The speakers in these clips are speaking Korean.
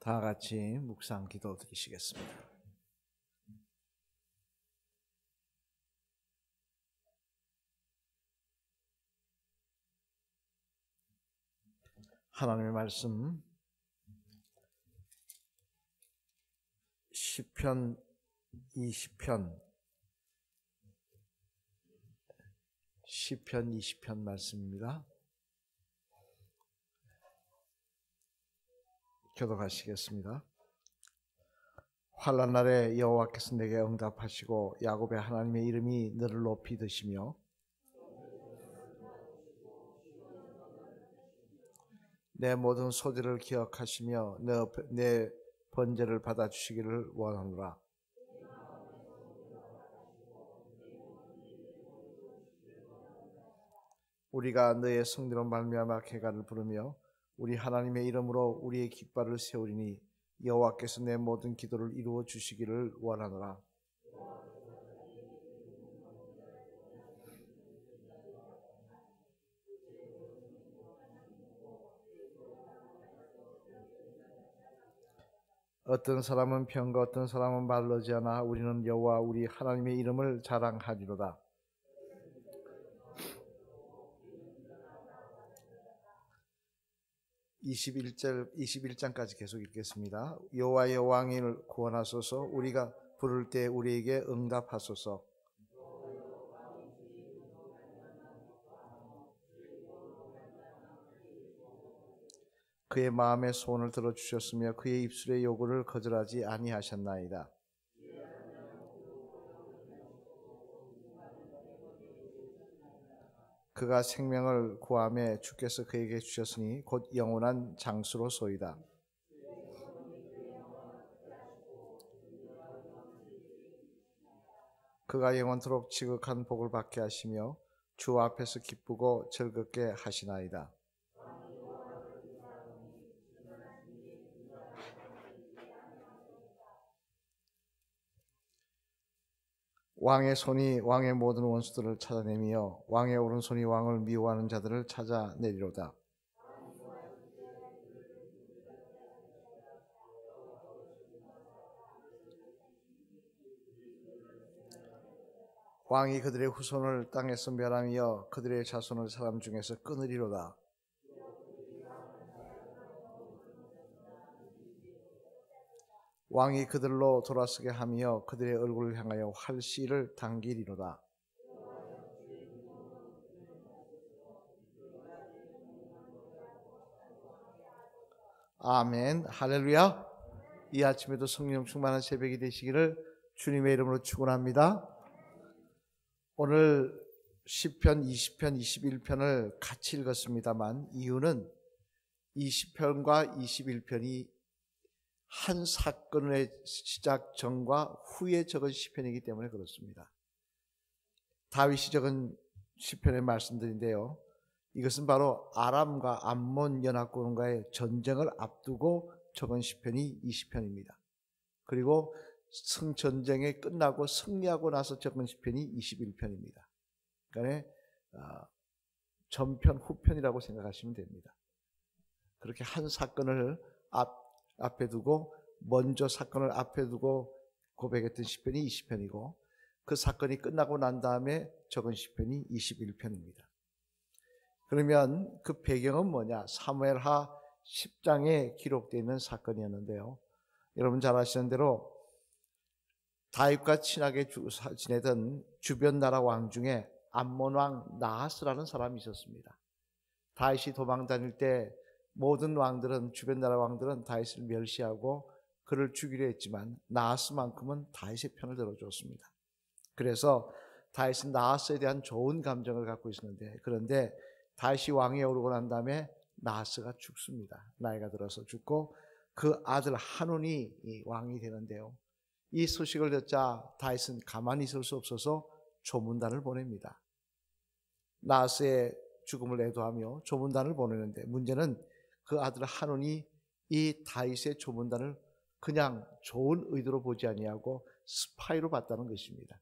다 같이 묵상 기도 드리시겠습니다. 하나님의 말씀 시편 20편 말씀입니다. 교독하시겠습니다. 환난 날에 여호와께서 내게 응답하시고 야곱의 하나님의 이름이 너를 높이 드시며 내 모든 소리를 기억하시며 내 번제를 받아주시기를 원하노라. 우리가 너의 성대로 말미암아 개가를 부르며 우리 하나님의 이름으로 우리의 깃발을 세우리니 여호와께서 내 모든 기도를 이루어 주시기를 원하노라. 어떤 사람은 병과 어떤 사람은 말르지 않아 우리는 여호와 우리 하나님의 이름을 자랑하리로다. (21절) 21장까지 계속 읽겠습니다. 여호와의 왕을 구원하소서. 우리가 부를 때 우리에게 응답하소서. 그의 마음의 소원을 들어주셨으며 그의 입술의 요구를 거절하지 아니하셨나이다. 그가 생명을 구하며 주께서 그에게 주셨으니 곧 영원한 장수로소이다. 그가 영원토록 지극한 복을 받게 하시며 주 앞에서 기쁘고 즐겁게 하시나이다. 왕의 손이 왕의 모든 원수들을 찾아내며 왕의 오른손이 왕을 미워하는 자들을 찾아내리로다. 왕이 그들의 후손을 땅에서 멸하며 그들의 자손을 사람 중에서 끊으리로다. 왕이 그들로 돌아서게 하며 그들의 얼굴을 향하여 활시를 당기리로다. 아멘. 할렐루야. 이 아침에도 성령 충만한 새벽이 되시기를 주님의 이름으로 축원합니다. 오늘 시편 20편 21편을 같이 읽었습니다만 이유는 20편과 21편이 한 사건의 시작 전과 후에 적은 시편이기 때문에 그렇습니다. 다윗이 적은 시편의 말씀들인데요, 이것은 바로 아람과 암몬 연합군과의 전쟁을 앞두고 적은 시편이 20편입니다. 그리고 전쟁이 끝나고 승리하고 나서 적은 시편이 21편입니다. 그러니까 전편 후편이라고 생각하시면 됩니다. 그렇게 한 사건을 앞에 두고 먼저 사건을 앞에 두고 고백했던 시편이 20편이고 그 사건이 끝나고 난 다음에 적은 시편이 21편입니다. 그러면 그 배경은 뭐냐? 사무엘하 10장에 기록되어 있는 사건이었는데요, 여러분 잘 아시는 대로 다윗과 친하게 지내던 주변 나라 왕 중에 암몬 왕 나하스라는 사람이 있었습니다. 다윗이 도망 다닐 때 모든 왕들은, 주변 나라 왕들은 다윗을 멸시하고 그를 죽이려 했지만 나하스만큼은 다윗의 편을 들어줬습니다. 그래서 다윗은 나하스에 대한 좋은 감정을 갖고 있었는데, 그런데 다윗이 왕위에 오르고 난 다음에 나하스가 죽습니다. 나이가 들어서 죽고 그 아들 한운이 왕이 되는데요, 이 소식을 듣자 다윗은 가만히 있을 수 없어서 조문단을 보냅니다. 나하스의 죽음을 애도하며 조문단을 보내는데, 문제는 그 아들 한운이 이 다윗의 조문단을 그냥 좋은 의도로 보지 아니하고 스파이로 봤다는 것입니다.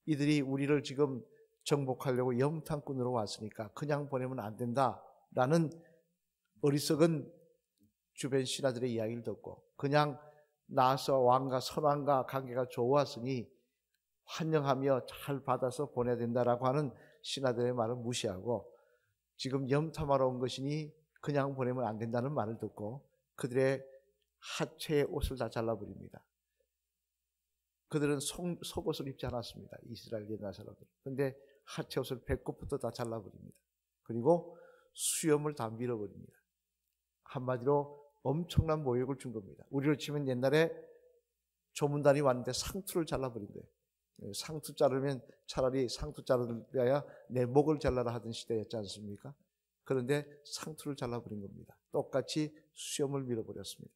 이들이 우리를 지금 정복하려고 영탄꾼으로 왔으니까 그냥 보내면 안 된다라는 어리석은 주변 신하들의 이야기를 듣고 그냥 나서 왕과 선왕과 관계가 좋았으니 환영하며 잘 받아서 보내야 된다라고 하는 신하들의 말을 무시하고 지금 염탐하러 온 것이니 그냥 보내면 안 된다는 말을 듣고 그들의 하체의 옷을 다 잘라버립니다. 그들은 속옷을 입지 않았습니다. 이스라엘 옛날 사람들. 그런데 하체 옷을 배꼽부터 다 잘라버립니다. 그리고 수염을 다 밀어버립니다. 한마디로 엄청난 모욕을 준 겁니다. 우리로 치면 옛날에 조문단이 왔는데 상투를 잘라버린 거예요. 상투 자르면 차라리 상투 자르려야 내 목을 잘라라 하던 시대였지 않습니까? 그런데 상투를 잘라버린 겁니다. 똑같이 수염을 밀어버렸습니다.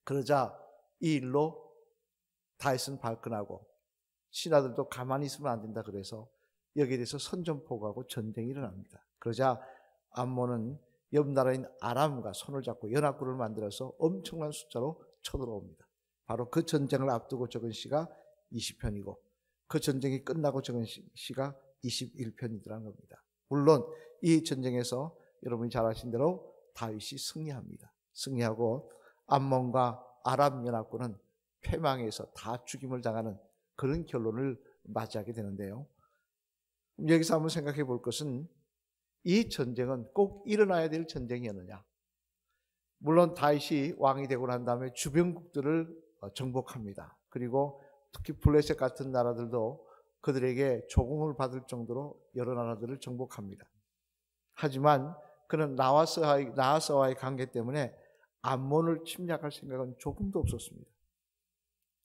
그러자 이 일로 다윗은 발끈하고 신하들도 가만히 있으면 안 된다 그래서 여기에 대해서 선전포고하고 전쟁이 일어납니다. 그러자 암몬은 옆 나라인 아람과 손을 잡고 연합군을 만들어서 엄청난 숫자로 쳐들어옵니다. 바로 그 전쟁을 앞두고 적은 시가 20편이고 그 전쟁이 끝나고 적은 시가 21편이더라는 겁니다. 물론 이 전쟁에서 여러분이 잘 아신 대로 다윗이 승리합니다. 승리하고 암몬과 아람 연합군은 패망해서 다 죽임을 당하는 그런 결론을 맞이하게 되는데요. 여기서 한번 생각해 볼 것은 이 전쟁은 꼭 일어나야 될 전쟁이었느냐. 물론 다윗이 왕이 되고 난 다음에 주변국들을 정복합니다. 그리고 특히 블레셋 같은 나라들도 그들에게 조공을 받을 정도로 여러 나라들을 정복합니다. 하지만 그는 나하스와의 관계 때문에 암몬을 침략할 생각은 조금도 없었습니다.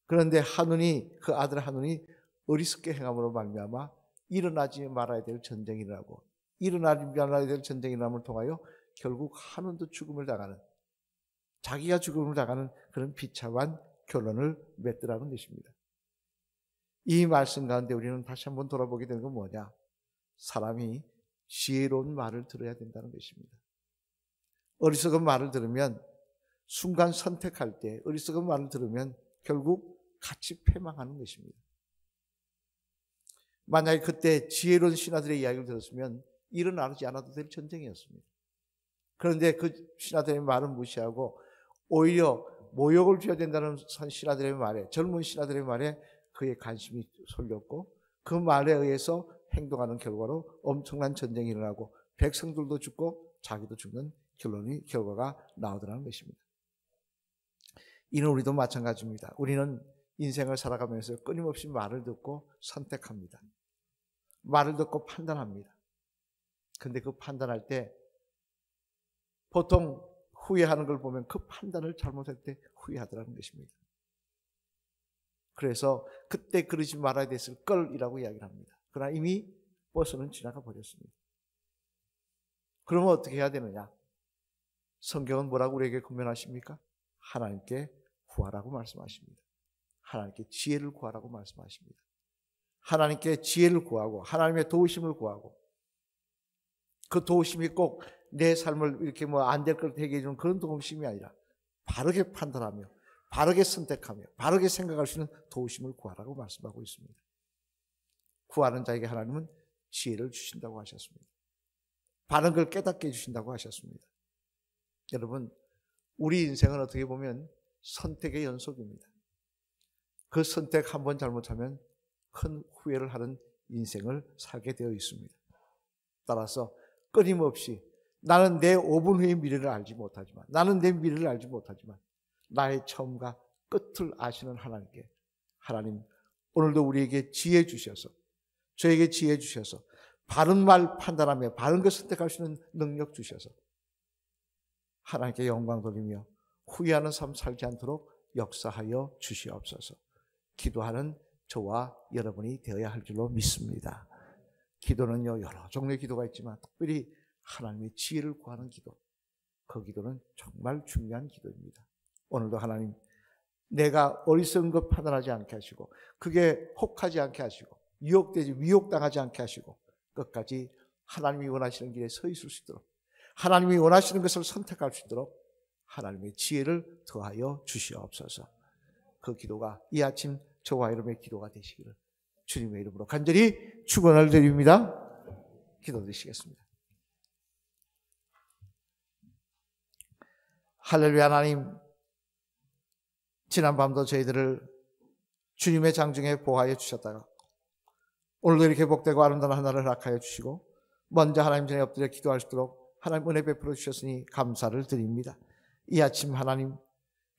그런데 하눈이 그 아들 하눈이 어리석게 행함으로 말미암아 일어나지 말아야 될 전쟁이라고 일어나지 말아야 될 전쟁이라을 통하여 결국 하눈도 죽음을 당하는 자기가 죽음을 당하는 그런 비참한 결론을 맺더라는 것입니다. 이 말씀 가운데 우리는 다시 한번 돌아보게 되는 건 뭐냐? 사람이 지혜로운 말을 들어야 된다는 것입니다. 어리석은 말을 들으면 순간 선택할 때 어리석은 말을 들으면 결국 같이 패망하는 것입니다. 만약에 그때 지혜로운 신하들의 이야기를 들었으면 일어나지 않아도 될 전쟁이었습니다. 그런데 그 신하들의 말은 무시하고 오히려 모욕을 줘야 된다는 신하들의 말에 젊은 신하들의 말에 그의 관심이 쏠렸고 그 말에 의해서 행동하는 결과로 엄청난 전쟁이 일어나고 백성들도 죽고 자기도 죽는 결과가 나오더라는 것입니다. 이는 우리도 마찬가지입니다. 우리는 인생을 살아가면서 끊임없이 말을 듣고 선택합니다. 말을 듣고 판단합니다. 그런데 그 판단할 때 보통 후회하는 걸 보면 그 판단을 잘못할 때 후회하더라는 것입니다. 그래서 그때 그러지 말아야 됐을 걸이라고 이야기를 합니다. 그러나 이미 버스는 지나가 버렸습니다. 그러면 어떻게 해야 되느냐? 성경은 뭐라고 우리에게 권면하십니까? 하나님께 구하라고 말씀하십니다. 하나님께 지혜를 구하라고 말씀하십니다. 하나님께 지혜를 구하고 하나님의 도우심을 구하고 그 도우심이 꼭 내 삶을 이렇게 안 될 걸 되게 해주는 그런 도우심이 아니라 바르게 판단하며 바르게 선택하며 바르게 생각할 수 있는 도우심을 구하라고 말씀하고 있습니다. 구하는 자에게 하나님은 지혜를 주신다고 하셨습니다. 바른 걸 깨닫게 해주신다고 하셨습니다. 여러분, 우리 인생은 어떻게 보면 선택의 연속입니다. 그 선택 한 번 잘못하면 큰 후회를 하는 인생을 살게 되어 있습니다. 따라서 끊임없이 나는 내 5분 후의 미래를 알지 못하지만 나는 내 미래를 알지 못하지만 나의 처음과 끝을 아시는 하나님께 하나님 오늘도 우리에게 지혜 주셔서 저에게 지혜 주셔서 바른 말 판단하며 바른 것 선택할 수 있는 능력 주셔서 하나님께 영광 돌리며 후회하는 삶 살지 않도록 역사하여 주시옵소서. 기도하는 저와 여러분이 되어야 할 줄로 믿습니다. 기도는요 여러 종류의 기도가 있지만 특별히 하나님의 지혜를 구하는 기도, 그 기도는 정말 중요한 기도입니다. 오늘도 하나님 내가 어리석은 것 판단하지 않게 하시고 그게 혹하지 않게 하시고 위혹당하지 않게 하시고 끝까지 하나님이 원하시는 길에 서 있을 수 있도록 하나님이 원하시는 것을 선택할 수 있도록 하나님의 지혜를 더하여 주시옵소서. 그 기도가 이 아침 저와 여러분의 기도가 되시기를 주님의 이름으로 간절히 축원을 드립니다. 기도드리시겠습니다. 할렐루야. 하나님, 지난밤도 저희들을 주님의 장중에 보호하여 주셨다가 오늘도 이렇게 복되고 아름다운 하나를 허락하여 주시고 먼저 하나님 전에 엎드려 기도할 수 있도록 하나님 은혜 베풀어 주셨으니 감사를 드립니다. 이 아침 하나님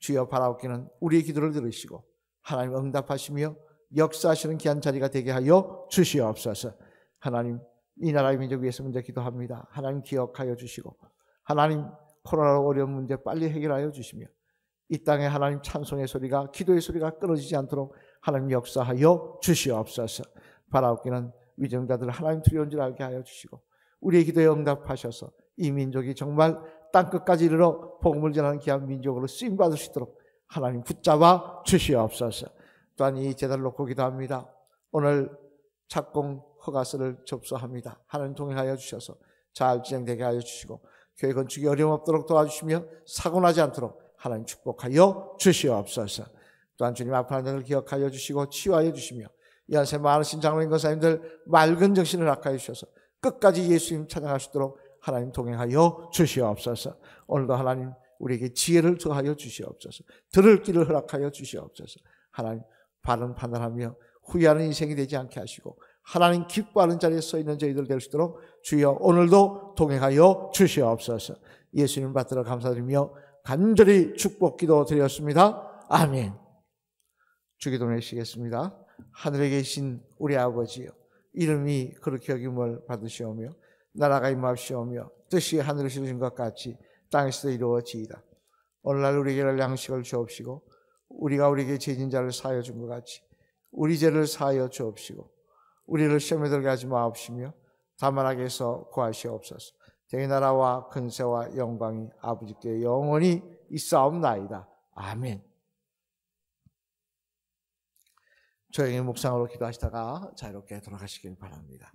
주여 바라옵기는 우리의 기도를 들으시고 하나님 응답하시며 역사하시는 귀한 자리가 되게 하여 주시옵소서. 하나님 이 나라의 민족 위해서 먼저 기도합니다. 하나님 기억하여 주시고 하나님 코로나로 어려운 문제 빨리 해결하여 주시며 이 땅에 하나님 찬송의 소리가 기도의 소리가 끊어지지 않도록 하나님 역사하여 주시옵소서. 바라옵기는 위정자들 하나님 두려운 줄 알게 하여 주시고 우리의 기도에 응답하셔서 이 민족이 정말 땅끝까지 이르러 복음을 전하는 귀한 민족으로 쓰임받을 수 있도록 하나님 붙잡아 주시옵소서. 또한 이 제단을 놓고 기도합니다. 오늘 착공 허가서를 접수합니다. 하나님 동행하여 주셔서 잘 진행되게 하여 주시고 교회 건축이 어려움 없도록 도와주시며 사고나지 않도록 하나님 축복하여 주시옵소서. 또한 주님 아픈 환자를 기억하여 주시고 치유하여 주시며 이 안에 많으신 장로님 권사님들 맑은 정신을 허락하여 주셔서 끝까지 예수님 찬양할 수 있도록 하나님 동행하여 주시옵소서. 오늘도 하나님 우리에게 지혜를 더하여 주시옵소서. 들을 길을 허락하여 주시옵소서. 하나님 바른 판단하며 후회하는 인생이 되지 않게 하시고 하나님 기뻐하는 자리에 서 있는 저희들 될 수 있도록 주여 오늘도 동행하여 주시옵소서. 예수님 받들어 감사드리며 간절히 축복 기도 드렸습니다. 아멘. 주기도 내시겠습니다. 하늘에 계신 우리 아버지여, 이름이 그렇게 여김을 받으시오며 나라가 임하시오며 뜻이 하늘에서 이루어진 것 같이 땅에서도 이루어지이다. 오늘날 우리에게 양식을 주옵시고 우리가 우리에게 죄진 자를 사하여 준 것 같이 우리 죄를 사하여 주옵시고 우리를 시험에 들게 하지 마옵시며 다만 악에서 구하시옵소서. 대의 나라와 근세와 영광이 아버지께 영원히 있사옵나이다. 아멘. 조용히 묵상으로 기도하시다가 자유롭게 돌아가시길 바랍니다.